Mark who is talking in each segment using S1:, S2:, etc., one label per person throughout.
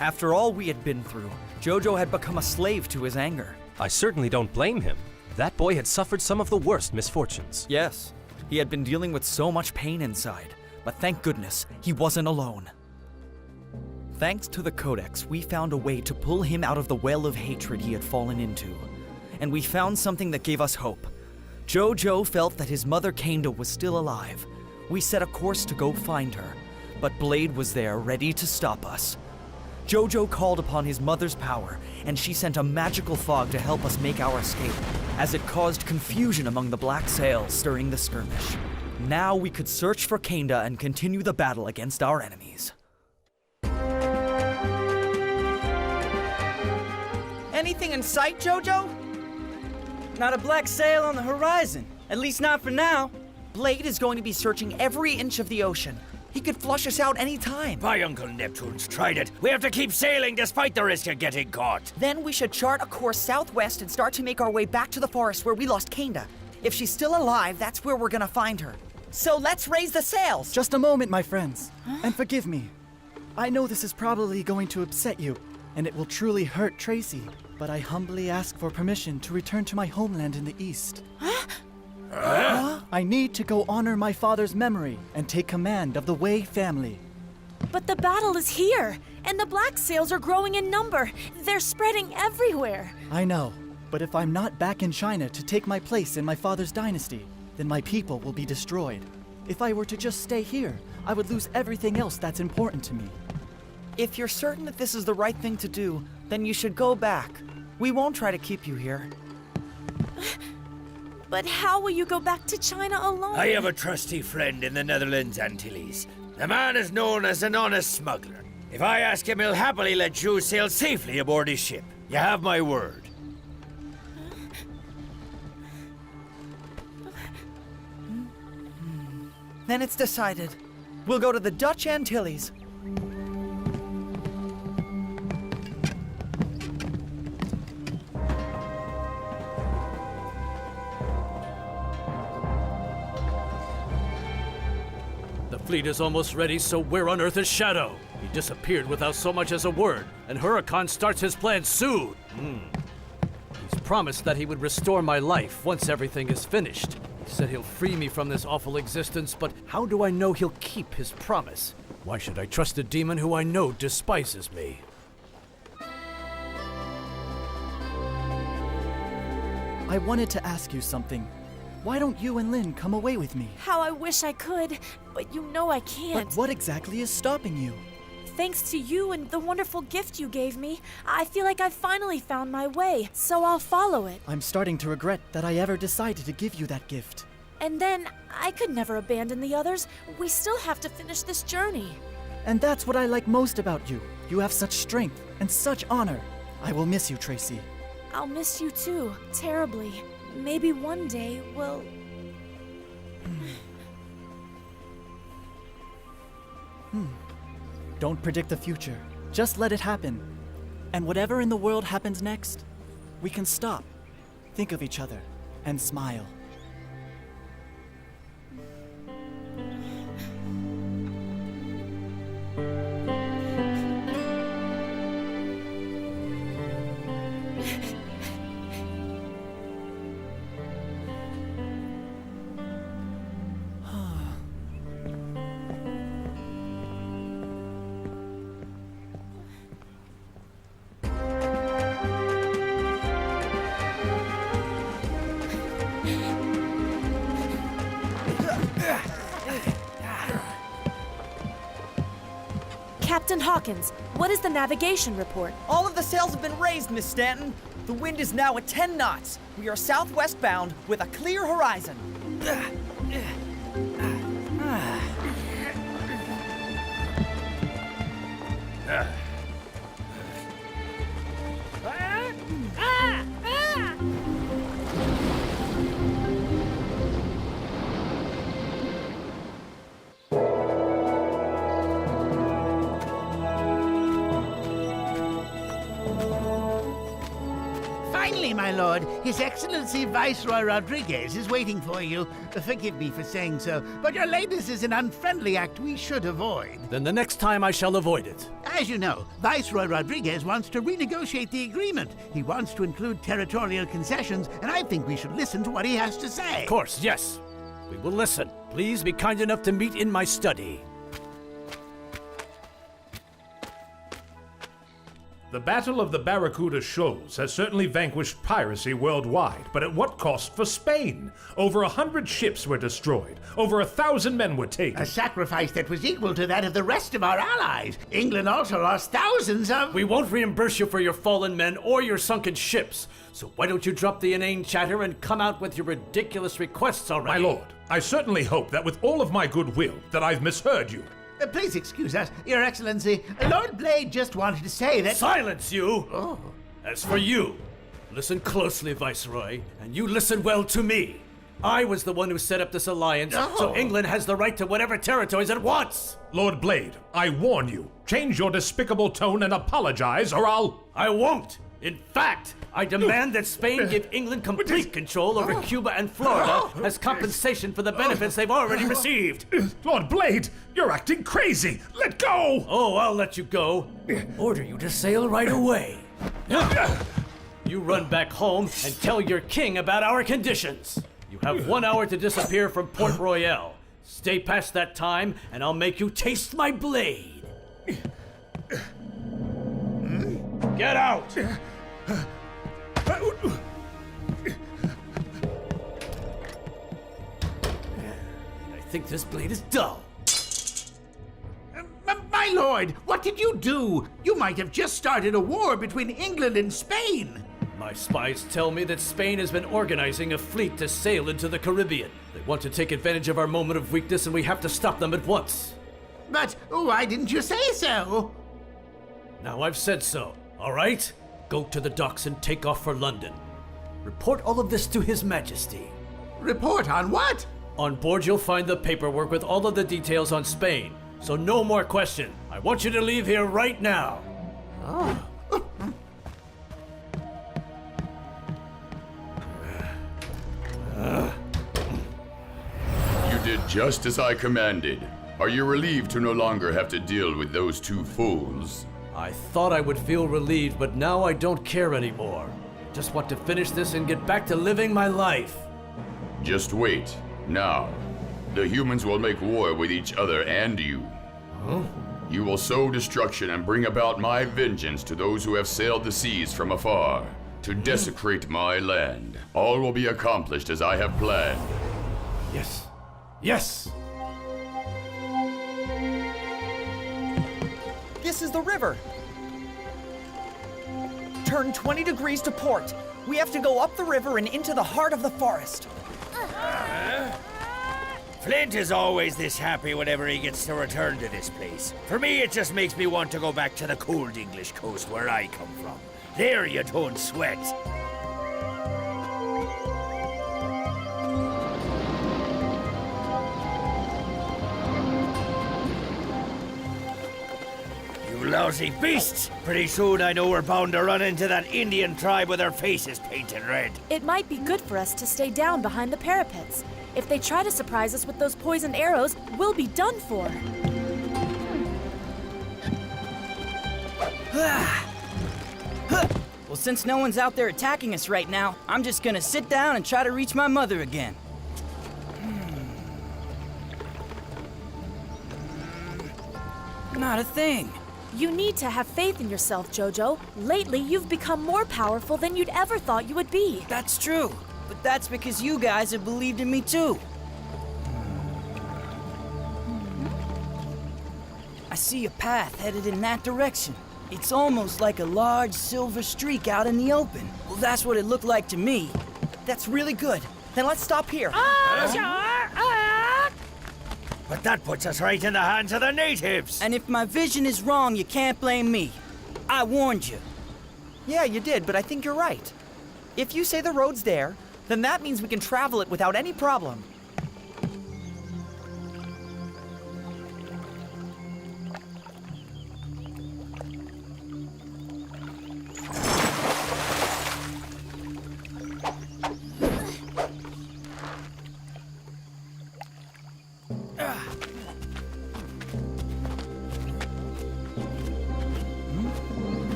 S1: After all we had been through, Jojo had become a slave to his anger.
S2: I certainly don't blame him. That boy had suffered some of the worst misfortunes.
S1: Yes, he had been dealing with so much pain inside, but thank goodness he wasn't alone. Thanks to the Codex, we found a way to pull him out of the well of hatred he had fallen into. And we found something that gave us hope. Jojo felt that his mother Kanda was still alive. We set a course to go find her, but Blade was there ready to stop us. Jojo called upon his mother's power, and she sent a magical fog to help us make our escape, as it caused confusion among the Black Sails during the skirmish. Now we could search for Kanda and continue the battle against our enemies.
S3: Anything in sight, Jojo? Not a black sail on the horizon. At least not for now.
S1: Blade is going to be searching every inch of the ocean. He could flush us out any time.
S4: My Uncle Neptune's tried it. We have to keep sailing despite the risk of getting caught.
S1: Then we should chart a course southwest and start to make our way back to the forest where we lost Kanda. If she's still alive, that's where we're gonna find her. So let's raise the sails!
S5: Just a moment, my friends, and forgive me. I know this is probably going to upset you, and it will truly hurt Tracy, but I humbly ask for permission to return to my homeland in the east. I need to go honor my father's memory and take command of the Wei family.
S6: But the battle is here, and the black sails are growing in number. They're spreading everywhere.
S5: I know, but if I'm not back in China to take my place in my father's dynasty, then my people will be destroyed. If I were to just stay here, I would lose everything else that's important to me.
S1: If you're certain that this is the right thing to do, then you should go back. We won't try to keep you here.
S6: But how will you go back to China alone?
S4: I have a trusty friend in the Netherlands Antilles. The man is known as an honest smuggler. If I ask him, he'll happily let you sail safely aboard his ship. You have my word.
S1: Then it's decided. We'll go to the Dutch Antilles.
S7: The fleet is almost ready, so where on earth is Shadow? He disappeared without so much as a word, and Huracan starts his plan soon. He's promised that he would restore my life once everything is finished. He said he'll free me from this awful existence, but how do I know he'll keep his promise? Why should I trust a demon who I know despises me?
S5: I wanted to ask you something. Why don't you and Lynn come away with me?
S6: How I wish I could, but you know I can't.
S5: But what exactly is stopping you?
S6: Thanks to you and the wonderful gift you gave me, I feel like I've finally found my way, so I'll follow it.
S5: I'm starting to regret that I ever decided to give you that gift.
S6: And then, I could never abandon the others. We still have to finish this journey.
S5: And that's what I like most about you. You have such strength and such honor. I will miss you, Tracy.
S6: I'll miss you too, terribly. Maybe one day we'll...
S5: Don't predict the future. Just let it happen. And whatever in the world happens next, we can stop, think of each other, and smile.
S6: Captain Hawkins, what is the navigation report?
S1: All of the sails have been raised, Miss Stanton. The wind is now at 10 knots. We are southwest bound with a clear horizon.
S8: Finally, my my lord. His Excellency Viceroy Rodriguez is waiting for you. Forgive me for saying so, but your lateness is an unfriendly act we should avoid.
S7: Then the next time I shall avoid it.
S8: As you know, Viceroy Rodriguez wants to renegotiate the agreement. He wants to include territorial concessions, and I think we should listen to what he has to say.
S7: Of course, yes. We will listen. Please be kind enough to meet in my study.
S9: The Battle of the Barracuda Shoals has certainly vanquished piracy worldwide, but at what cost for Spain? Over 100 ships were destroyed. Over 1,000 men were taken.
S8: A sacrifice that was equal to that of the rest of our allies. England also lost thousands of...
S7: We won't reimburse you for your fallen men or your sunken ships. So why don't you drop the inane chatter and come out with your ridiculous requests already?
S9: My lord, I certainly hope that with all of my goodwill that I've misheard you.
S8: Please excuse us, Your Excellency. Lord Blade just wanted to say that...
S7: Silence, you!
S8: Oh.
S7: As for you, listen closely, Viceroy, and you listen well to me. I was the one who set up this alliance, so England has the right to whatever territories it wants!
S9: Lord Blade, I warn you, change your despicable tone and apologize, or I'll...
S7: I won't! In fact, I demand that Spain give England complete control over Cuba and Florida as compensation for the benefits they've already received.
S9: Lord Blade, you're acting crazy! Let go!
S7: Oh, I'll let you go. Order you to sail right away. You run back home and tell your king about our conditions. You have 1 hour to disappear from Port Royal. Stay past that time, and I'll make you taste my blade. Get out! I think this blade is dull.
S8: My lord, what did you do? You might have just started a war between England and Spain.
S7: My spies tell me that Spain has been organizing a fleet to sail into the Caribbean. They want to take advantage of our moment of weakness, and we have to stop them at once.
S8: But why didn't you say so?
S7: Now I've said so, all right? Go to the docks and take off for London. Report all of this to His Majesty.
S8: Report on what?
S7: On board you'll find the paperwork with all of the details on Spain. So no more question. I want you to leave here right now.
S10: You did just as I commanded. Are you relieved to no longer have to deal with those two fools?
S7: I thought I would feel relieved, but now I don't care anymore. Just want to finish this and get back to living my life.
S10: Just wait. Now, the humans will make war with each other and you.
S7: Huh?
S10: You will sow destruction and bring about my vengeance to those who have sailed the seas from afar, to desecrate my land. All will be accomplished as I have planned.
S7: Yes. Yes!
S1: This is the river. Turn 20 degrees to port. We have to go up the river and into the heart of the forest.
S4: Flint is always this happy whenever he gets to return to this place. For me, it just makes me want to go back to the cold English coast where I come from. There you don't sweat. You lousy beasts! Pretty soon I know we're bound to run into that Indian tribe with their faces painted red.
S6: It might be good for us to stay down behind the parapets. If they try to surprise us with those poisoned arrows, we'll be done for.
S3: Well, since no one's out there attacking us right now, I'm just gonna sit down and try to reach my mother again. Not a thing.
S6: You need to have faith in yourself, Jojo. Lately, you've become more powerful than you'd ever thought you would be.
S3: That's true, but that's because you guys have believed in me too. I see a path headed in that direction. It's almost like a large silver streak out in the open. Well, that's what it looked like to me.
S1: That's really good. Then let's stop here.
S4: But that puts us right in the hands of the natives!
S3: And if my vision is wrong, you can't blame me. I warned you.
S1: Yeah, you did, but I think you're right. If you say the road's there, then that means we can travel it without any problem.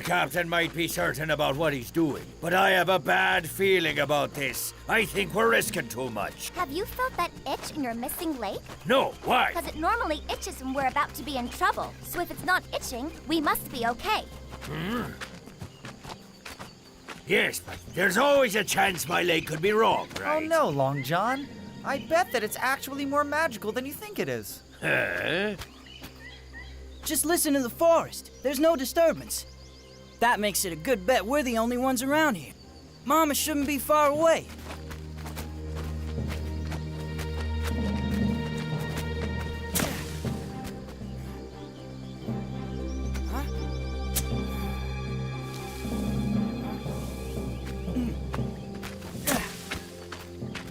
S4: The captain might be certain about what he's doing, but I have a bad feeling about this. I think we're risking too much.
S11: Have you felt that itch in your missing leg?
S4: No, why?
S11: Because it normally itches when we're about to be in trouble. So if it's not itching, we must be okay.
S4: Yes, but there's always a chance my leg could be wrong, right?
S1: Oh no, Long John. I bet that it's actually more magical than you think it is.
S4: Huh?
S3: Just listen to the forest. There's no disturbance. That makes it a good bet we're the only ones around here. Mama shouldn't be far away.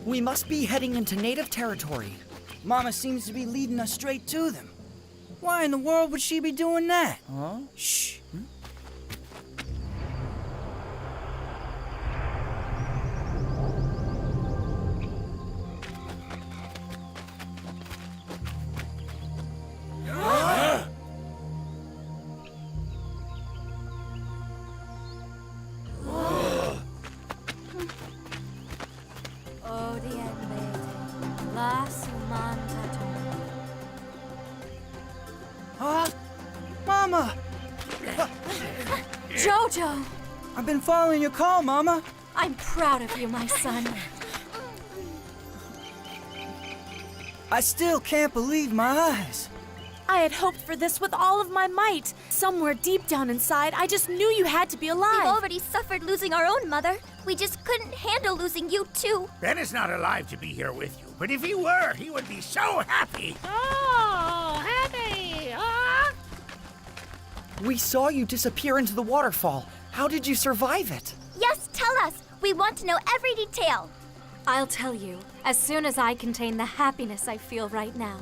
S1: We must be heading into native territory.
S3: Mama seems to be leading us straight to them. Why in the world would she be doing that?
S1: Huh?
S3: Shh. Mama!
S6: Jojo!
S3: I've been following your call, Mama.
S6: I'm proud of you, my son.
S3: I still can't believe my eyes.
S6: I had hoped for this with all of my might. Somewhere deep down inside, I just knew you had to be alive.
S11: We've already suffered losing our own mother. We just couldn't handle losing you too.
S8: Ben is not alive to be here with you, but if he were, he would be so happy.
S12: Oh, happy! Ah!
S1: We saw you disappear into the waterfall. How did you survive it?
S11: Yes, tell us. We want to know every detail.
S6: I'll tell you, as soon as I contain the happiness I feel right now.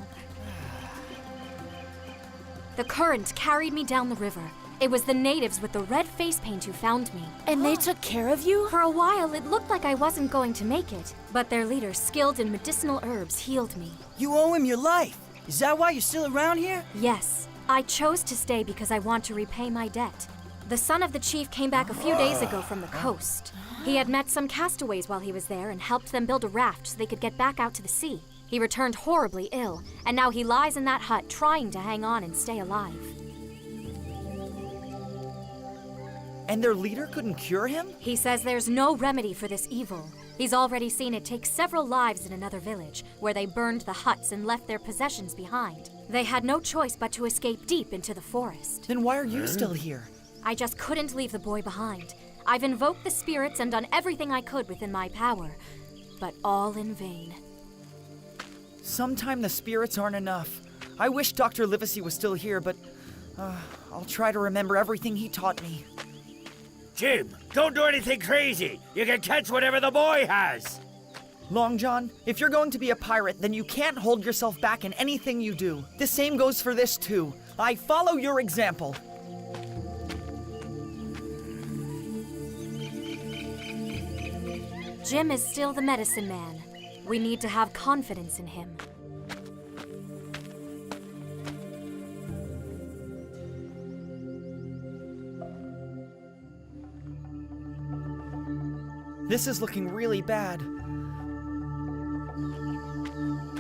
S6: The current carried me down the river. It was the natives with the red face paint who found me. And they took care of you? For a while, it looked like I wasn't going to make it. But their leader, skilled in medicinal herbs, healed me.
S3: You owe him your life. Is that why you're still around here?
S6: Yes. I chose to stay because I want to repay my debt. The son of the chief came back a few days ago from the coast. He had met some castaways while he was there and helped them build a raft so they could get back out to the sea. He returned horribly ill, and now he lies in that hut trying to hang on and stay alive.
S1: And their leader couldn't cure him?
S6: He says there's no remedy for this evil. He's already seen it take several lives in another village, where they burned the huts and left their possessions behind. They had no choice but to escape deep into the forest.
S1: Then why are you still here?
S6: I just couldn't leave the boy behind. I've invoked the spirits and done everything I could within my power, but all in vain.
S1: Sometime the spirits aren't enough. I wish Dr. Livesey was still here, but I'll try to remember everything he taught me.
S4: Jim, don't do anything crazy. You can catch whatever the boy has.
S1: Long John, if you're going to be a pirate, then you can't hold yourself back in anything you do. The same goes for this too. I follow your example.
S6: Jim is still the medicine man. We need to have confidence in him.
S1: This is looking really bad.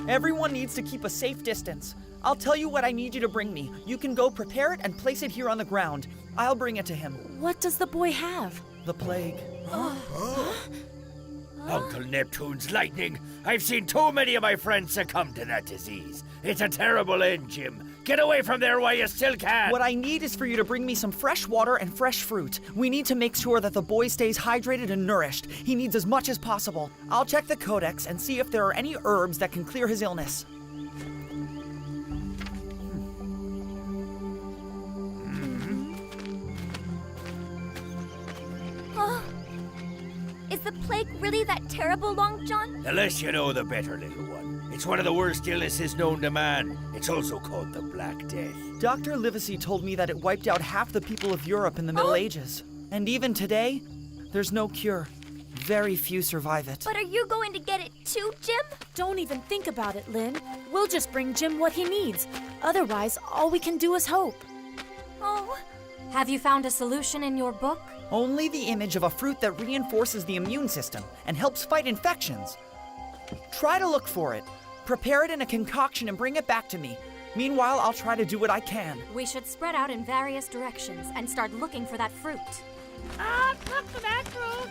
S1: Everyone needs to keep a safe distance. I'll tell you what I need you to bring me. You can go prepare it and place it here on the ground. I'll bring it to him.
S6: What does the boy have?
S1: The plague.
S4: Uncle Neptune's lightning. I've seen too many of my friends succumb to that disease. It's a terrible end, Jim. Get away from there while you still can.
S1: What I need is for you to bring me some fresh water and fresh fruit. We need to make sure that the boy stays hydrated and nourished. He needs as much as possible. I'll check the codex and see if there are any herbs that can clear his illness.
S11: Is the plague really that terrible, Long John?
S4: The less you know, the better, little one. It's one of the worst illnesses known to man. It's also called the Black Death.
S1: Dr. Livesey told me that it wiped out half the people of Europe in the Middle Ages. And even today, there's no cure. Very few survive it.
S11: But are you going to get it too, Jim?
S6: Don't even think about it, Lynn. We'll just bring Jim what he needs. Otherwise, all we can do is hope.
S11: Oh,
S6: Have you found a solution in your book?
S1: Only the image of a fruit that reinforces the immune system and helps fight infections. Try to look for it. Prepare it in a concoction and bring it back to me. Meanwhile, I'll try to do what I can.
S6: We should spread out in various directions and start looking for that fruit.
S12: Look for that fruit.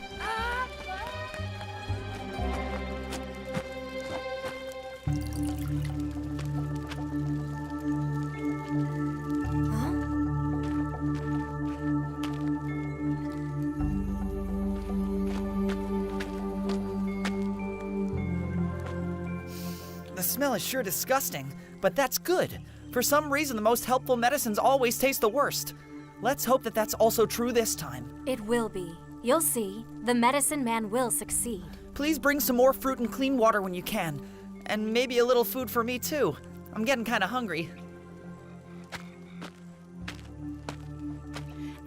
S1: The smell is sure disgusting, but that's good. For some reason, the most helpful medicines always taste the worst. Let's hope that that's also true this time.
S6: It will be. You'll see. The medicine man will succeed.
S1: Please bring some more fruit and clean water when you can. And maybe a little food for me too. I'm getting kinda hungry.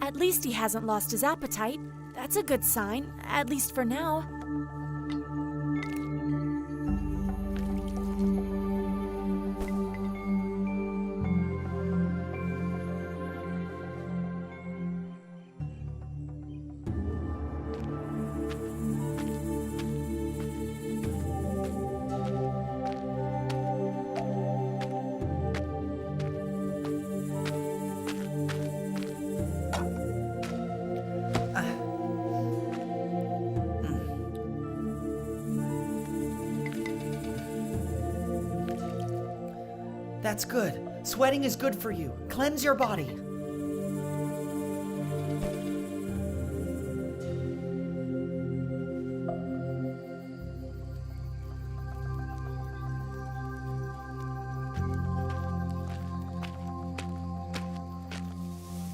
S13: At least he hasn't lost his appetite. That's a good sign, at least for now.
S1: That's good. Sweating is good for you. Cleanse your body.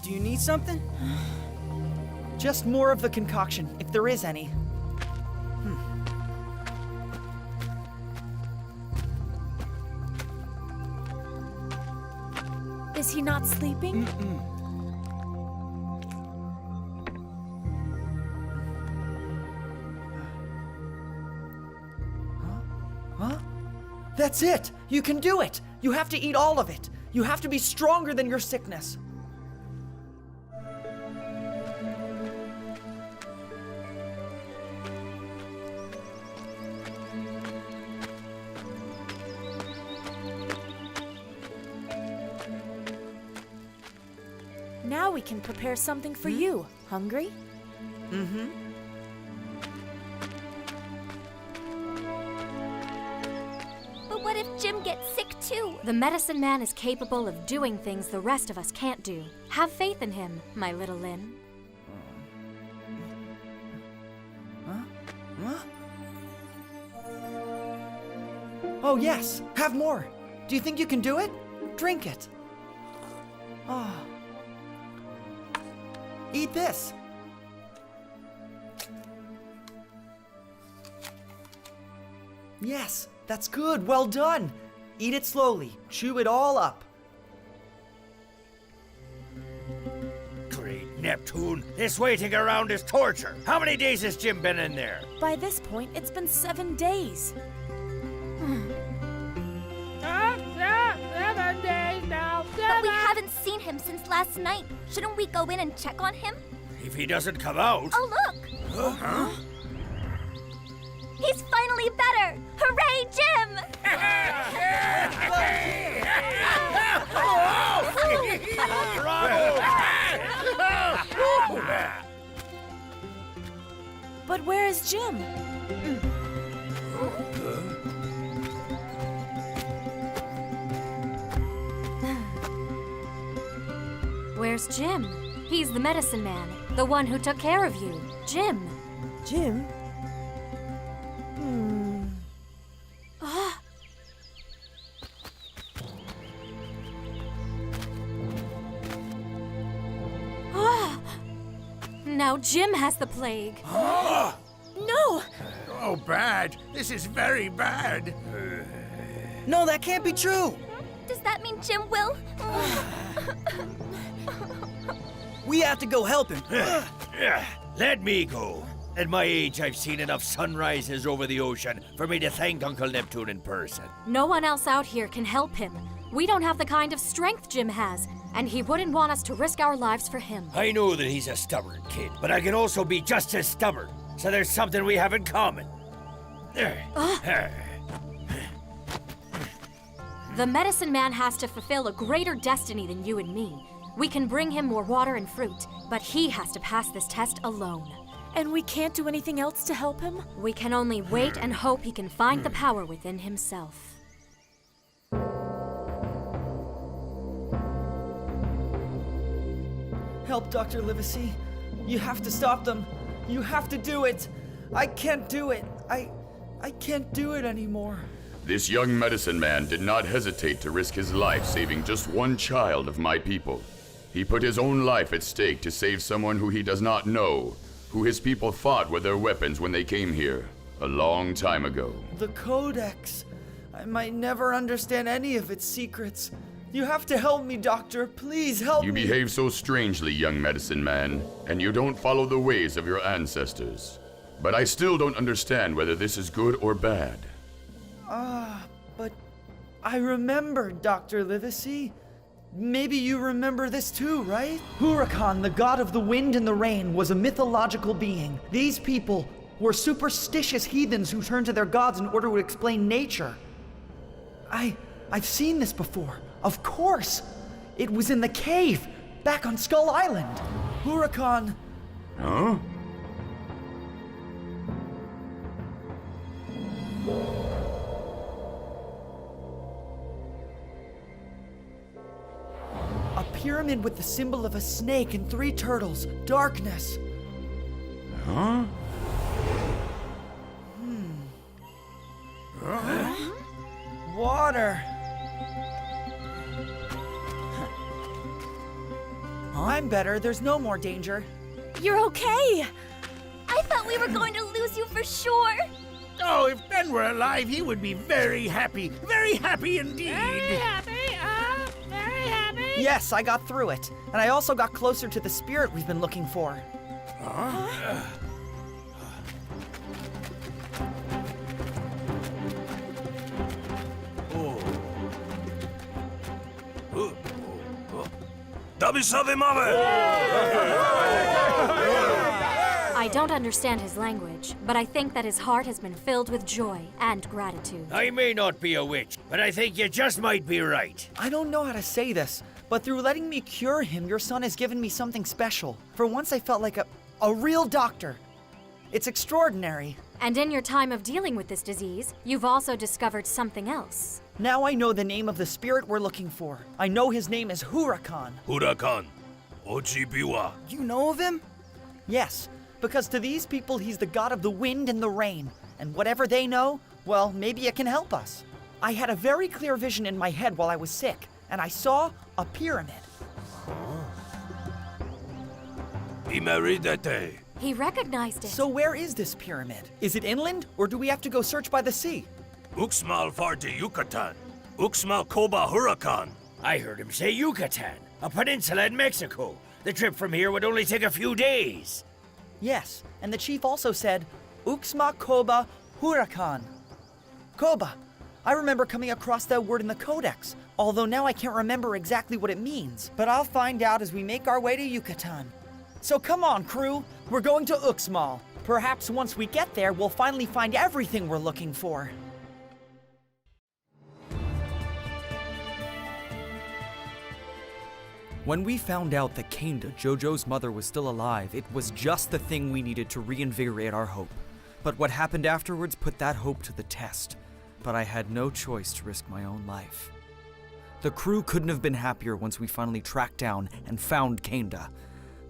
S3: Do you need something?
S1: Just more of the concoction, if there is any.
S13: Is he not sleeping?
S1: Huh? That's it! You can do it! You have to eat all of it! You have to be stronger than your sickness!
S13: Now we can prepare something for you. Hungry?
S1: Mm-hmm.
S11: But what if Jim gets sick too?
S6: The medicine man is capable of doing things the rest of us can't do. Have faith in him, my little Lynn.
S1: Huh? Oh, yes! Have more! Do you think you can do it? Drink it. Oh. Eat this. Yes, that's good. Well done. Eat it slowly. Chew it all up.
S4: Great Neptune, this waiting around is torture. How many days has Jim been in there?
S13: By this point, it's been 7 days.
S12: 7 days now.
S11: But we haven't seen him since last night. Shouldn't we go in and check on him?
S4: If he doesn't come out...
S11: Oh, look!
S4: Huh?
S11: He's finally better! Hooray, Jim!
S13: But where is Jim?
S6: Where's Jim? He's the medicine man, the one who took care of you. Jim.
S13: Jim?
S6: Now Jim has the plague.
S13: No!
S8: Oh, bad. This is very bad.
S3: No, that can't be true!
S11: Does that mean Jim will?
S3: We have to go help him.
S4: Let me go. At my age, I've seen enough sunrises over the ocean for me to thank Uncle Neptune in person.
S6: No one else out here can help him. We don't have the kind of strength Jim has, and he wouldn't want us to risk our lives for him.
S4: I know that he's a stubborn kid, but I can also be just as stubborn. So there's something we have in common.
S6: The medicine man has to fulfill a greater destiny than you and me. We can bring him more water and fruit, but he has to pass this test alone.
S13: And we can't do anything else to help him?
S6: We can only wait and hope he can find the power within himself.
S1: Help, Dr. Livesey. You have to stop them. You have to do it. I can't do it. I can't do it anymore.
S10: This young medicine man did not hesitate to risk his life saving just one child of my people. He put his own life at stake to save someone who he does not know, who his people fought with their weapons when they came here, a long time ago.
S1: The Codex. I might never understand any of its secrets. You have to help me, Doctor. Please help me.
S10: You behave so strangely, young medicine man, and you don't follow the ways of your ancestors. But I still don't understand whether this is good or bad.
S1: But I remember, Dr. Livesey. Maybe you remember this too, right? Huracan, the god of the wind and the rain, was a mythological being. These people were superstitious heathens who turned to their gods in order to explain nature. I've seen this before. Of course! It was in the cave, back on Skull Island. Huracan...
S10: Huh?
S1: A pyramid with the symbol of a snake and 3 turtles. Darkness.
S10: Huh?
S1: Water. I'm better. There's no more danger.
S13: You're okay!
S11: I thought we were going to lose you for sure.
S8: Oh, if Ben were alive, he would be very happy indeed.
S12: Very happy, very happy.
S1: Yes, I got through it. And I also got closer to the spirit we've been looking for.
S6: I don't understand his language, but I think that his heart has been filled with joy and gratitude.
S4: I may not be a witch, but I think you just might be right.
S1: I don't know how to say this, but through letting me cure him, your son has given me something special. For once I felt like a real doctor. It's extraordinary.
S6: And in your time of dealing with this disease, you've also discovered something else.
S1: Now I know the name of the spirit we're looking for. I know his name is Huracan.
S2: Huracan. Ochibiwa.
S1: You know of him? Yes, because to these people he's the god of the wind and the rain. And whatever they know, well, maybe it can help us. I had a very clear vision in my head while I was sick, and I saw a pyramid.
S6: He recognized it.
S1: So where is this pyramid? Is it inland, or do we have to go search by the sea?
S2: Uxmal Fardi Yucatan. Uxmal Koba Huracan.
S4: I heard him say Yucatan, a peninsula in Mexico. The trip from here would only take a few days.
S1: Yes, and the chief also said, Uxmal Koba Huracan. Koba. I remember coming across that word in the Codex, although now I can't remember exactly what it means. But I'll find out as we make our way to Yucatan. So come on, crew. We're going to Uxmal. Perhaps once we get there, we'll finally find everything we're looking for. When we found out that Kainda, Jojo's mother, was still alive, it was just the thing we needed to reinvigorate our hope. But what happened afterwards put that hope to the test. But I had no choice to risk my own life. The crew couldn't have been happier once we finally tracked down and found Kainda.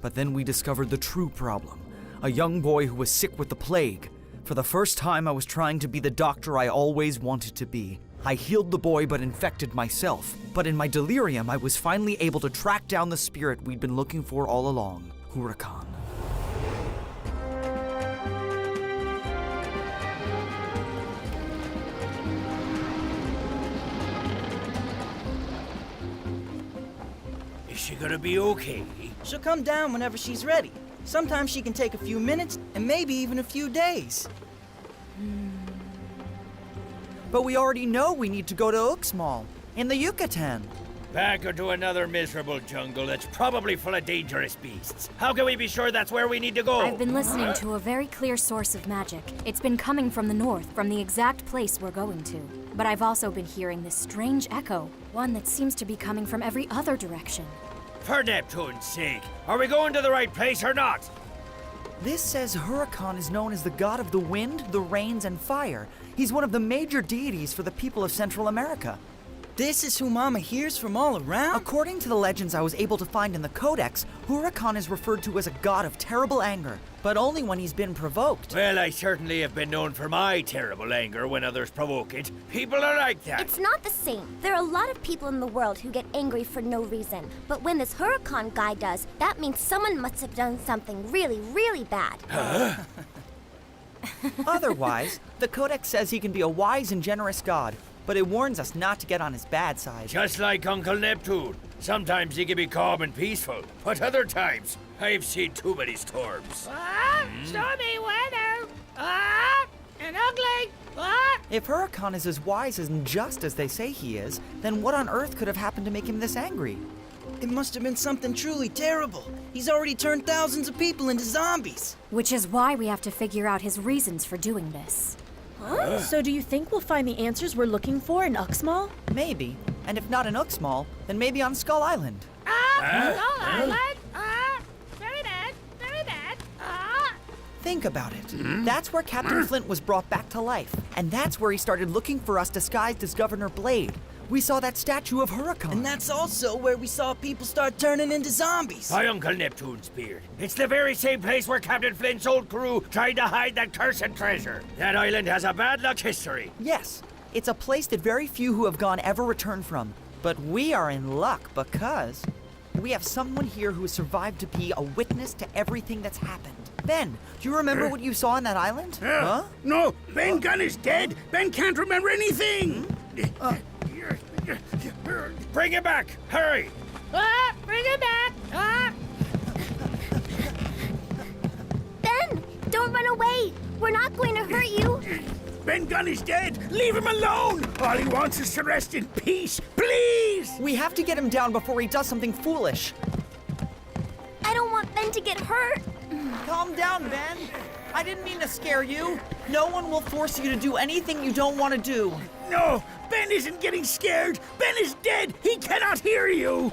S1: But then we discovered the true problem. A young boy who was sick with the plague. For the first time, I was trying to be the doctor I always wanted to be. I healed the boy but infected myself. But in my delirium, I was finally able to track down the spirit we'd been looking for all along, Huracan.
S4: Is she gonna be okay?
S3: She'll come down whenever she's ready. Sometimes she can take a few minutes, and maybe even a few days.
S1: But we already know we need to go to Uxmal, in the Yucatan.
S4: Back into another miserable jungle that's probably full of dangerous beasts. How can we be sure that's where we need to go?
S6: I've been listening to a very clear source of magic. It's been coming from the north, from the exact place we're going to. But I've also been hearing this strange echo, one that seems to be coming from every other direction.
S4: For Neptune's sake, are we going to the right place or not?
S1: This says Huracan is known as the god of the wind, the rains, and fire. He's one of the major deities for the people of Central America.
S3: This is who Mama hears from all around?
S1: According to the legends I was able to find in the Codex, Huracan is referred to as a god of terrible anger, but only when he's been provoked.
S4: Well, I certainly have been known for my terrible anger when others provoke it. People are like that.
S11: It's not the same. There are a lot of people in the world who get angry for no reason. But when this Huracan guy does, that means someone must have done something really, really bad.
S1: Otherwise, the Codex says he can be a wise and generous god, but it warns us not to get on his bad side.
S4: Just like Uncle Neptune. Sometimes he can be calm and peaceful, but other times, I've seen too many storms.
S12: Stormy weather. And ugly.
S1: If Huracan is as wise and just as they say he is, then what on earth could have happened to make him this angry?
S3: It must have been something truly terrible. He's already turned thousands of people into zombies.
S6: Which is why we have to figure out his reasons for doing this.
S13: So do you think we'll find the answers we're looking for in Uxmal?
S1: Maybe. And if not in Uxmal, then maybe on Skull Island.
S12: Skull Island. Very bad. Very bad.
S1: Think about it. That's where Captain Flint was brought back to life. And that's where he started looking for us disguised as Governor Blade. We saw that statue of Huracan.
S3: And that's also where we saw people start turning into zombies.
S4: By Uncle Neptune's beard. It's the very same place where Captain Flint's old crew tried to hide that cursed treasure. That island has a bad luck history.
S1: Yes, it's a place that very few who have gone ever return from. But we are in luck because we have someone here who has survived to be a witness to everything that's happened. Ben, do you remember what you saw on that island? Huh?
S8: No, Ben Gunn is dead. Ben can't remember anything.
S4: Bring it back! Hurry!
S12: Bring it back.
S11: Ben, don't run away. We're not going to hurt you.
S8: Ben Gunn is dead. Leave him alone. All he wants is to rest in peace. Please!
S1: We have to get him down before he does something foolish.
S11: I don't want Ben to get hurt.
S1: Calm down, Ben. I didn't mean to scare you. No one will force you to do anything you don't want to do.
S8: No, Ben isn't getting scared. Ben is dead. He cannot hear you.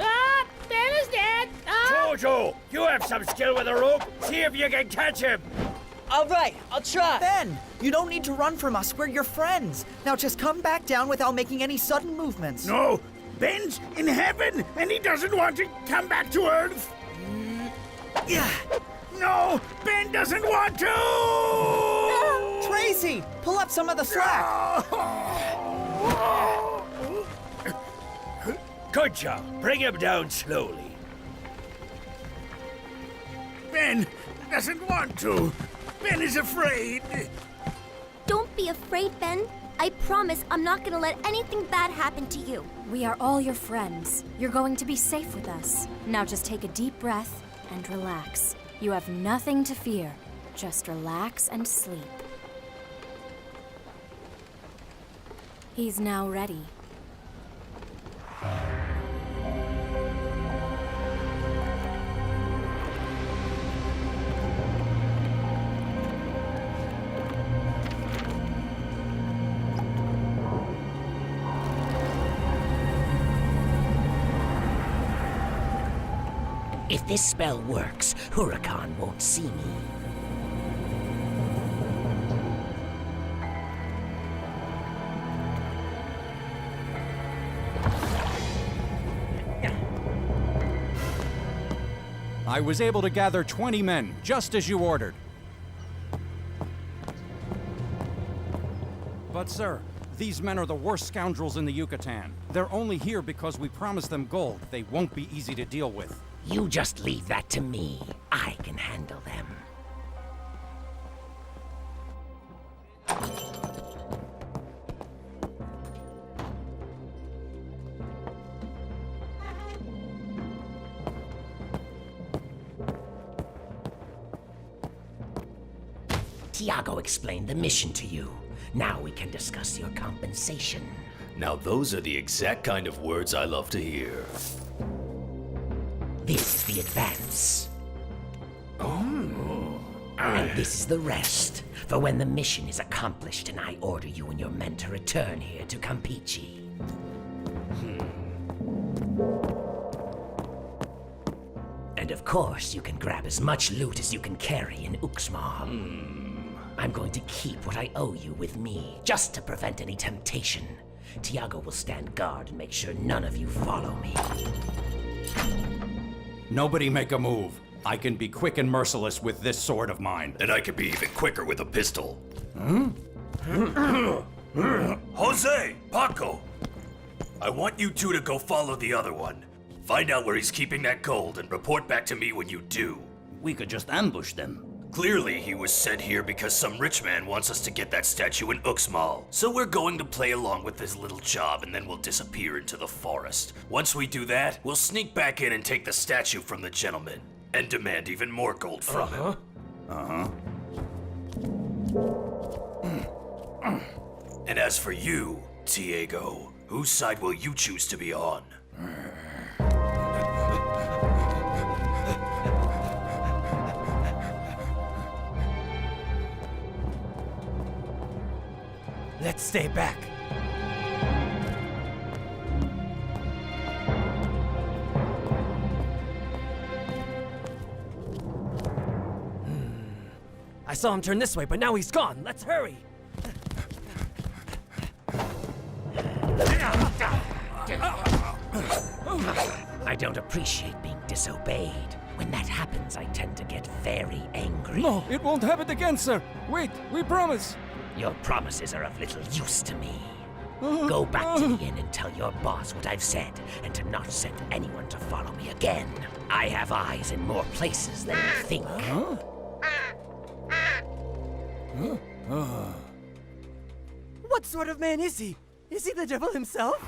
S12: Ben is dead.
S4: Jojo, you have some skill with a rope. See if you can catch him.
S3: All right, I'll try.
S1: Ben, you don't need to run from us. We're your friends. Now just come back down without making any sudden movements.
S8: No, Ben's in heaven, and he doesn't want to come back to Earth.
S1: Yeah.
S8: No, Ben doesn't want to!
S1: Tracy, pull up some of the slack.
S4: Good job. Bring him down slowly.
S8: Ben doesn't want to. Ben is afraid.
S11: Don't be afraid, Ben. I promise I'm not gonna let anything bad happen to you.
S6: We are all your friends. You're going to be safe with us. Now just take a deep breath and relax. You have nothing to fear. Just relax and sleep. He's now ready.
S14: If this spell works, Huracan won't see me.
S15: I was able to gather 20 men, just as you ordered. But sir, these men are the worst scoundrels in the Yucatan. They're only here because we promised them gold. They won't be easy to deal with.
S14: You just leave that to me. I can handle them. Tiago explained the mission to you. Now we can discuss your compensation.
S16: Now those are the exact kind of words I love to hear.
S14: This is the advance. And this is the rest, for when the mission is accomplished and I order you and your men to return here to Campeche. And of course, you can grab as much loot as you can carry in Uxmal. I'm going to keep what I owe you with me, just to prevent any temptation. Tiago will stand guard and make sure none of you follow me.
S15: Nobody make a move. I can be quick and merciless with this sword of mine.
S16: And I could be even quicker with a pistol. Jose! Paco! I want you two to go follow the other one. Find out where he's keeping that gold and report back to me when you do.
S17: We could just ambush them.
S16: Clearly, he was sent here because some rich man wants us to get that statue in Uxmal. So we're going to play along with his little job and then we'll disappear into the forest. Once we do that, we'll sneak back in and take the statue from the gentleman. And demand even more gold from him. And as for you, Tiago, whose side will you choose to be on?
S2: Let's stay back. I saw him turn this way, but now he's gone. Let's hurry.
S14: I don't appreciate being disobeyed. When that happens, I tend to get very angry.
S15: No, it won't happen again, sir. Wait, we promise.
S14: Your promises are of little use to me. Go back to the inn and tell your boss what I've said, and to not send anyone to follow me again. I have eyes in more places than you think.
S2: What sort of man is he? Is he the devil himself?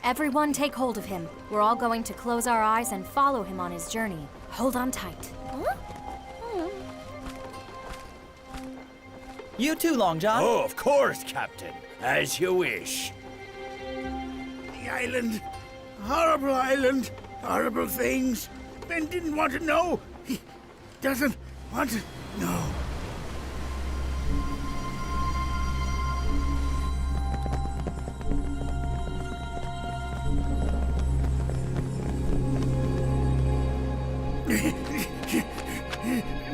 S6: Everyone take hold of him. We're all going to close our eyes and follow him on his journey. Hold on tight.
S1: You too, Long John.
S4: Oh, of course, Captain. As you wish.
S8: The island. Horrible island. Horrible things. Ben didn't want to know. He doesn't want to know.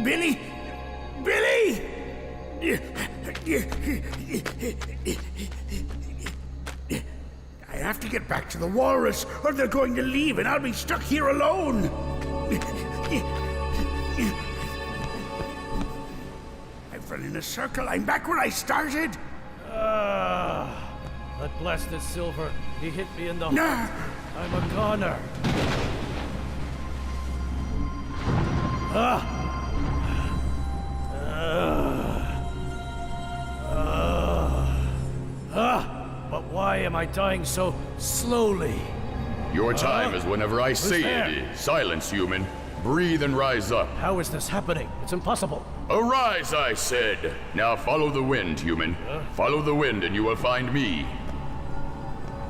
S8: Billy! Billy! I have to get back to the walrus, or they're going to leave and I'll be stuck here alone. I've run in a circle. I'm back where I started.
S7: That blasted Silver. He hit me in the heart. I'm a goner. But why am I dying so slowly?
S10: Your time is whenever I say
S7: there?
S10: it is. Silence, human. Breathe and rise up.
S7: How is this happening? It's impossible.
S10: Arise, I said. Now follow the wind, human. Follow the wind and you will find me.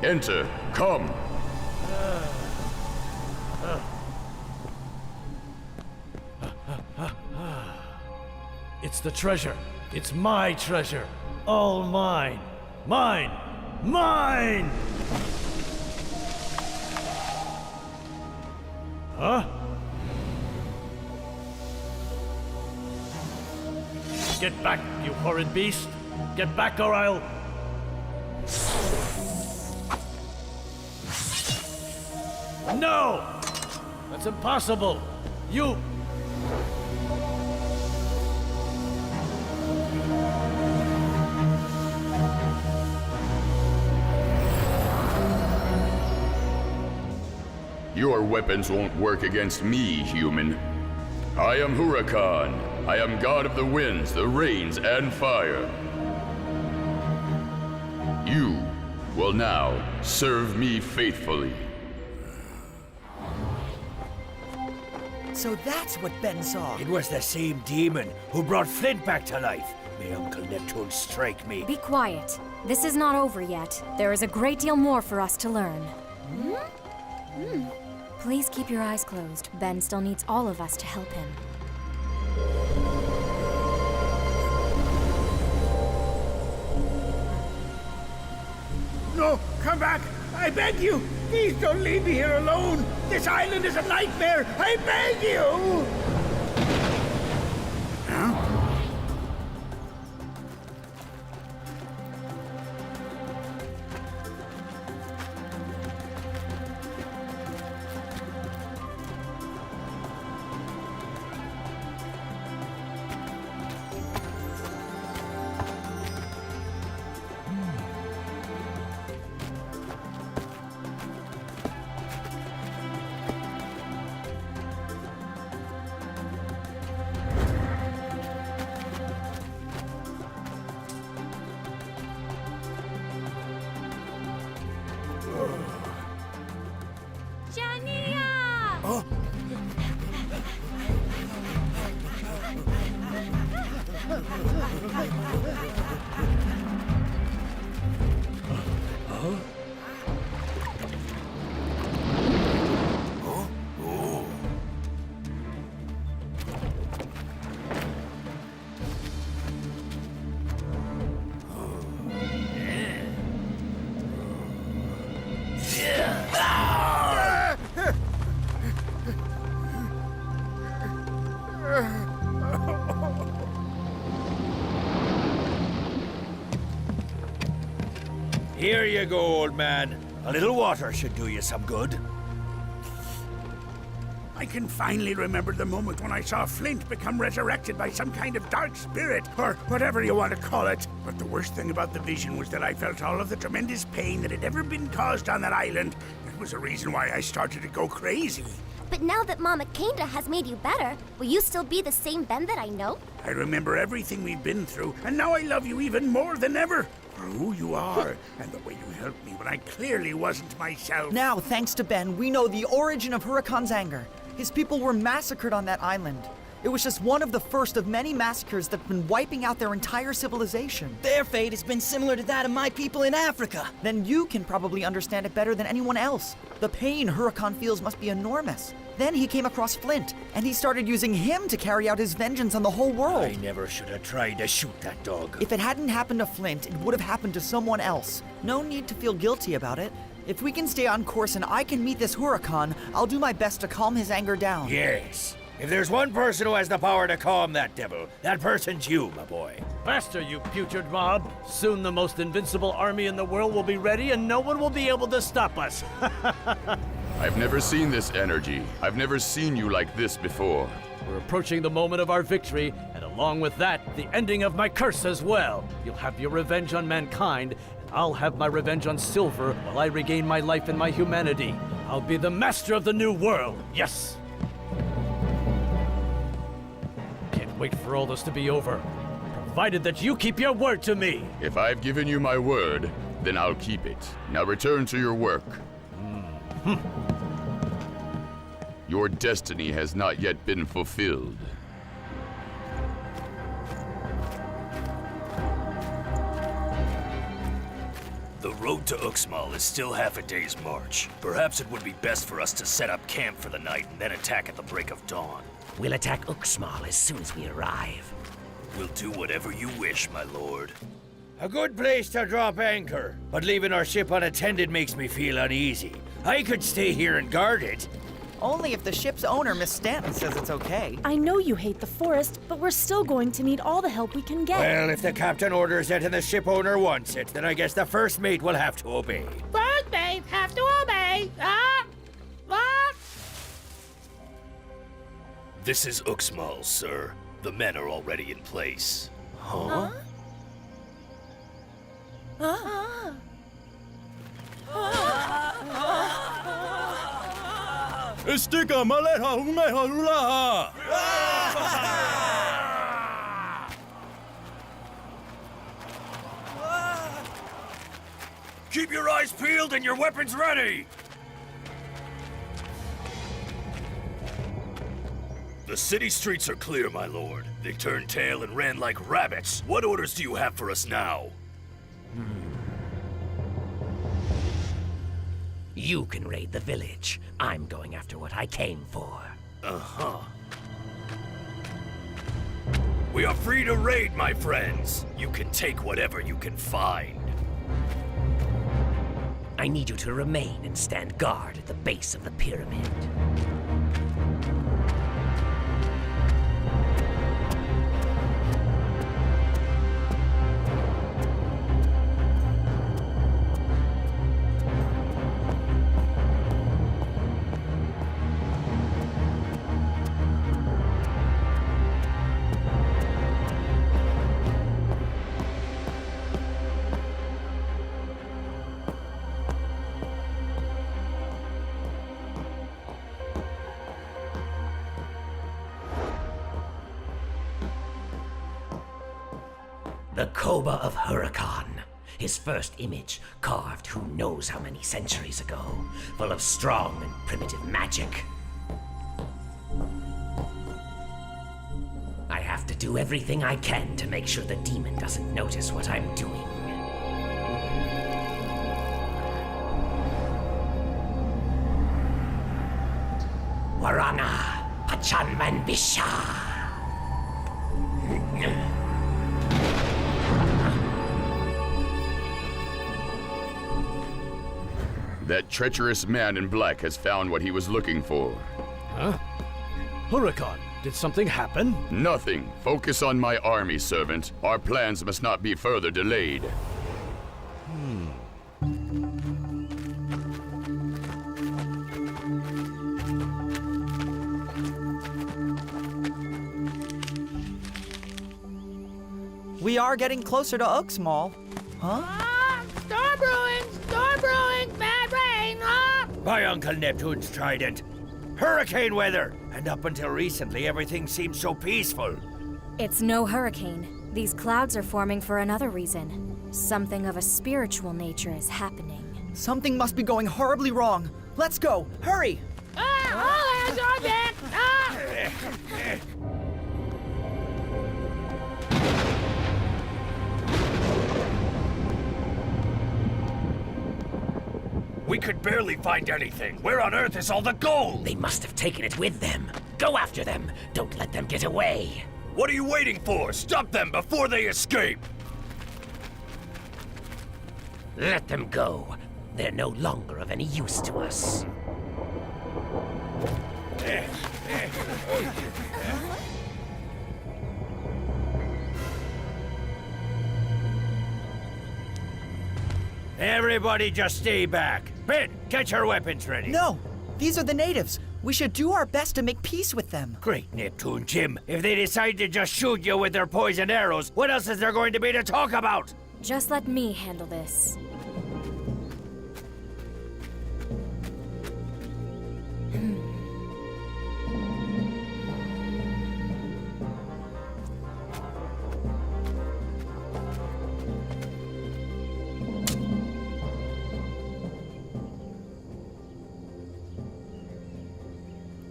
S10: Enter. Come.
S7: It's the treasure. It's my treasure. All mine. Mine. Mine! Huh? Get back, you horrid beast! Get back or I'll... No! That's impossible! You...
S10: Your weapons won't work against me, human. I am Huracan. I am god of the winds, the rains, and fire. You will now serve me faithfully.
S1: So that's what Ben saw.
S4: It was the same demon who brought Flint back to life. May Uncle Neptune strike me.
S6: Be quiet. This is not over yet. There is a great deal more for us to learn. Please keep your eyes closed. Ben still needs all of us to help him.
S8: No, come back! I beg you! Please don't leave me here alone! This island is a nightmare! I beg you! Huh?
S4: Here you go, old man. A little water should do you some good.
S8: I can finally remember the moment when I saw Flint become resurrected by some kind of dark spirit, or whatever you want to call it. But the worst thing about the vision was that I felt all of the tremendous pain that had ever been caused on that island. It was a reason why I started to go crazy.
S11: But now that Mama Kinda has made you better, will you still be the same Ben that I know?
S8: I remember everything we've been through, and now I love you even more than ever. For who you are, and the way you helped me when I clearly wasn't myself.
S1: Now, thanks to Ben, we know the origin of Huracan's anger. His people were massacred on that island. It was just one of the first of many massacres that have been wiping out their entire civilization.
S3: Their fate has been similar to that of my people in Africa.
S1: Then you can probably understand it better than anyone else. The pain Huracan feels must be enormous. Then he came across Flint, and he started using him to carry out his vengeance on the whole world.
S4: I never should have tried to shoot that dog.
S1: If it hadn't happened to Flint, it would have happened to someone else. No need to feel guilty about it. If we can stay on course and I can meet this Huracan, I'll do my best to calm his anger down.
S4: Yes. If there's one person who has the power to calm that devil, that person's you, my boy.
S7: Faster, you putrid mob! Soon the most invincible army in the world will be ready and no one will be able to stop us.
S10: I've never seen this energy. I've never seen you like this before.
S7: We're approaching the moment of our victory, and along with that, the ending of my curse as well. You'll have your revenge on mankind, and I'll have my revenge on Silver while I regain my life and my humanity. I'll be the master of the new world, yes! Can't wait for all this to be over, provided that you keep your word to me.
S10: If I've given you my word, then I'll keep it. Now return to your work. Your destiny has not yet been fulfilled.
S16: The road to Uxmal is still half a day's march. Perhaps it would be best for us to set up camp for the night and then attack at the break of dawn.
S14: We'll attack Uxmal as soon as we arrive.
S16: We'll do whatever you wish, my lord.
S4: A good place to drop anchor, but leaving our ship unattended makes me feel uneasy. I could stay here and guard it.
S1: Only if the ship's owner, Miss Stanton, says it's okay.
S13: I know you hate the forest, but we're still going to need all the help we can get.
S4: Well, if the captain orders it and the ship owner wants it, then I guess the first mate will have to obey.
S12: First mate have to obey.
S16: This is Uxmal, sir. The men are already in place.
S12: Huh?
S18: Estika maleha umeha lulaha.
S16: Keep your eyes peeled and your weapons ready! The city streets are clear, my lord. They turned tail and ran like rabbits. What orders do you have for us now?
S14: You can raid the village. I'm going after what I came for.
S16: Uh-huh. We are free to raid, my friends. You can take whatever you can find.
S14: I need you to remain and stand guard at the base of the pyramid. The Koba of Huracan. His first image, carved who knows how many centuries ago, full of strong and primitive magic. I have to do everything I can to make sure the demon doesn't notice what I'm doing. Warana Hachanman Bisha.
S10: That treacherous man in black has found what he was looking for.
S7: Huh? Huracan, did something happen?
S10: Nothing. Focus on my army, servant. Our plans must not be further delayed.
S1: We are getting closer to Uxmal. Huh?
S12: Storm brewing, bad rain,
S4: By Uncle Neptune's trident. Hurricane weather! And up until recently, everything seemed so peaceful.
S6: It's no hurricane. These clouds are forming for another reason. Something of a spiritual nature is happening.
S1: Something must be going horribly wrong. Let's go! Hurry!
S12: All hands on deck!
S16: We could barely find anything. Where on earth is all the gold?
S14: They must have taken it with them. Go after them. Don't let them get away.
S16: What are you waiting for? Stop them before they escape!
S14: Let them go. They're no longer of any use to us.
S4: Everybody just stay back. Ben, get your weapons ready.
S1: No! These are the natives. We should do our best to make peace with them.
S4: Great Neptune, Jim. If they decide to just shoot you with their poisoned arrows, what else is there going to be to talk about?
S6: Just let me handle this.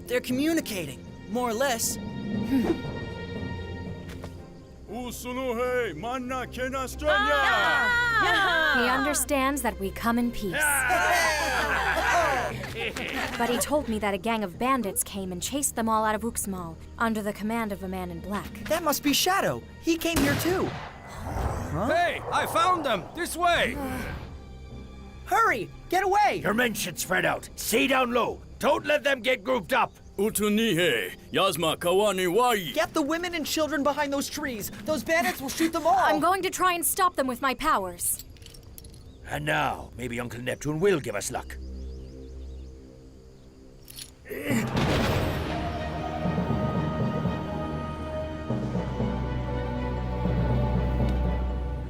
S3: They're communicating, more or less.
S18: Usunuhe, manna kena
S6: He understands that we come in peace. But he told me that a gang of bandits came and chased them all out of Uxmal, under the command of a man in black.
S1: That must be Shadow. He came here too.
S15: Hey, I found them! This way!
S1: Hurry! Get away!
S4: Your men should spread out. Stay down low. Don't let them get grouped up.
S18: Utunihe, Yasma Kawani Wai.
S1: Get the women and children behind those trees. Those bandits will shoot them all.
S6: I'm going to try and stop them with my powers.
S4: And now, maybe Uncle Neptune will give us luck.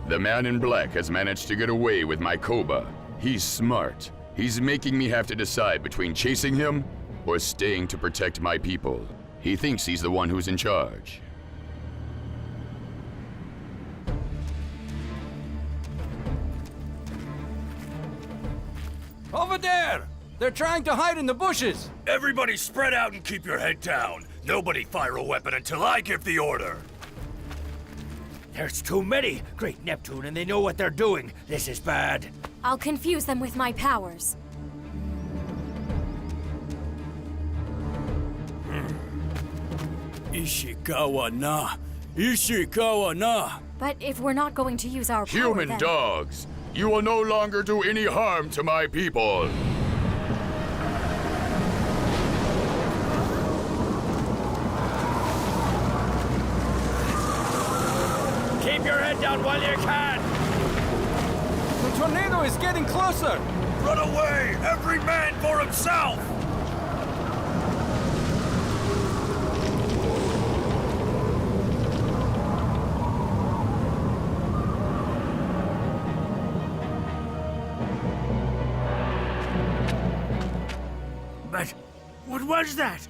S10: The man in black has managed to get away with my Koba. He's smart. He's making me have to decide between chasing him or staying to protect my people. He thinks he's the one who's in charge.
S15: Over there! They're trying to hide in the bushes!
S16: Everybody spread out and keep your head down. Nobody fire a weapon until I give the order.
S4: There's too many! Great Neptune, and they know what they're doing. This is bad.
S6: I'll confuse them with my powers.
S18: Ishikawa na. Ishikawa na.
S6: But if we're not going to use our power,
S10: Human
S6: then...
S10: dogs, you will no longer do any harm to my people.
S4: Keep your head down while you can!
S15: The tornado is getting closer!
S16: Run away! Every man for himself!
S8: But what was that?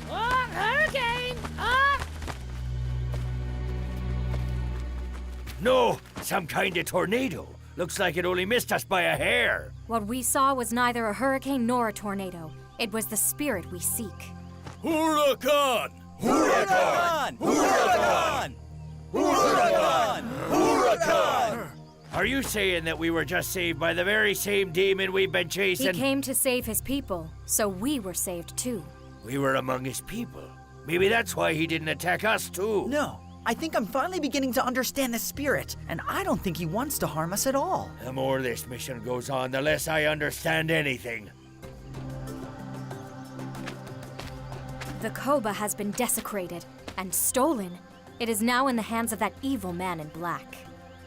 S12: Oh, hurricane! Ah!
S4: No, some kind of tornado. Looks like it only missed us by a hair.
S6: What we saw was neither a hurricane nor a tornado. It was the spirit we seek.
S18: Huracan!
S1: Huracan! Huracan! Huracan! Huracan!
S4: Are you saying that we were just saved by the very same demon we've been chasing?
S6: He came to save his people, so we were saved too.
S4: We were among his people. Maybe that's why he didn't attack us too.
S1: No, I think I'm finally beginning to understand the spirit, and I don't think he wants to harm us at all.
S4: The more this mission goes on, the less I understand anything.
S6: The Koba has been desecrated and stolen. It is now in the hands of that evil man in black.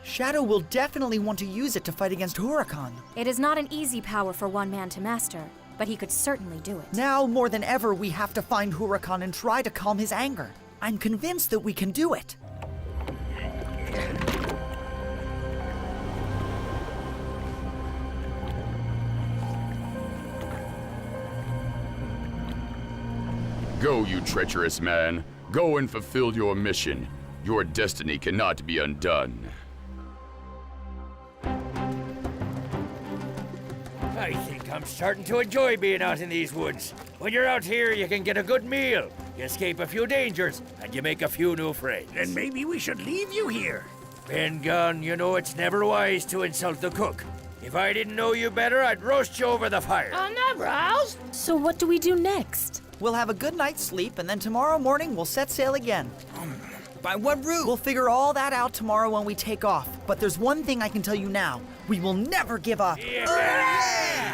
S1: Shadow will definitely want to use it to fight against Huracan.
S6: It is not an easy power for one man to master, but he could certainly do it.
S1: Now, more than ever, we have to find Huracan and try to calm his anger. I'm convinced that we can do it.
S10: Go, you treacherous man. Go and fulfill your mission. Your destiny cannot be undone.
S4: I think I'm starting to enjoy being out in these woods. When you're out here, you can get a good meal, you escape a few dangers, and you make a few new friends.
S8: Then maybe we should leave you here.
S4: Ben Gunn, you know it's never wise to insult the cook. If I didn't know you better, I'd roast you over the fire.
S12: Oh, no, Rouse.
S13: So what do we do next?
S1: We'll have a good night's sleep, and then tomorrow morning we'll set sail again.
S3: By what route?
S1: We'll figure all that out tomorrow when we take off. But there's one thing I can tell you now. We will never give up.
S4: Yeah.